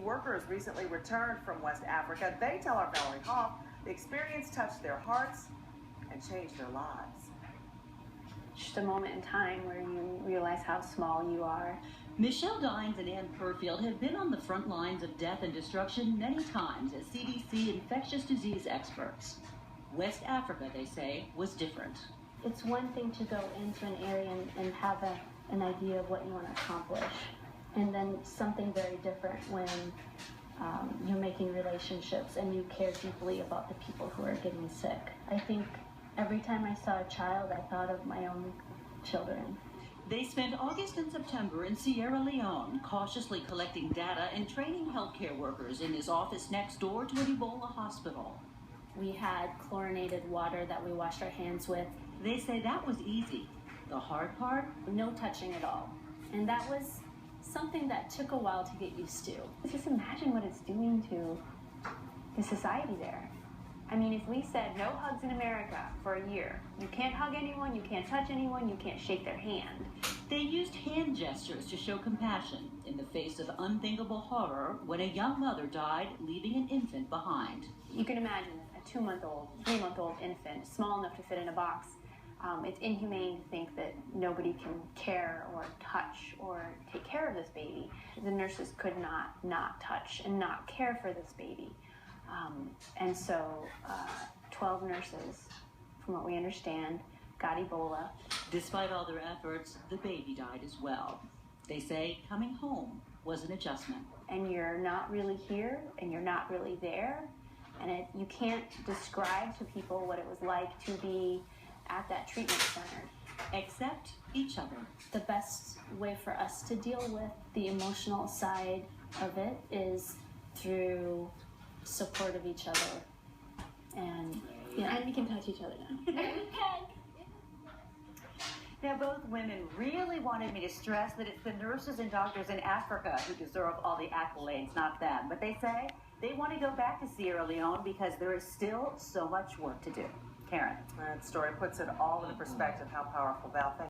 workers recently returned from West Africa. They tell our Valerie Hoff the experience touched their hearts and changed their lives. Just a moment in time where you realize how small you are. Michelle Dynes and Anne Purfield have been on the front lines of death and destruction many times as CDC infectious disease experts. West Africa, they say, was different. It's one thing to go into an area and have an idea of what you want to accomplish, and then something very different when you're making relationships and you care deeply about the people who are getting sick. I think every time I saw a child, I thought of my own children. They spent August and September in Sierra Leone, cautiously collecting data and training healthcare workers in this office next door to an Ebola hospital. We had chlorinated water that we washed our hands with. They say that was easy. The hard part? No touching at all. And that was something that took a while to get used to. Just imagine what it's doing to the society there. I mean, if we said no hugs in America for a year, you can't hug anyone, you can't touch anyone, you can't shake their hand. They used hand gestures to show compassion in the face of unthinkable horror when a young mother died, leaving an infant behind. You can imagine a 2-month-old, 3-month-old infant, small enough to fit in a box. It's inhumane to think that nobody can care or touch or take care of this baby. The nurses could not touch and not care for this baby. And so 12 nurses, from what we understand, got Ebola. Despite all their efforts, the baby died as well. They say coming home was an adjustment. And you're not really here, and you're not really there, and you can't describe to people what it was like to be at that treatment center. Except each other. The best way for us to deal with the emotional side of it is through support of each other. And we can touch each other now. Now, both women really wanted me to stress that it's the nurses and doctors in Africa who deserve all the accolades, not them. But they say they want to go back to Sierra Leone because there is still so much work to do. Karen. That story puts it all in perspective how powerful Val.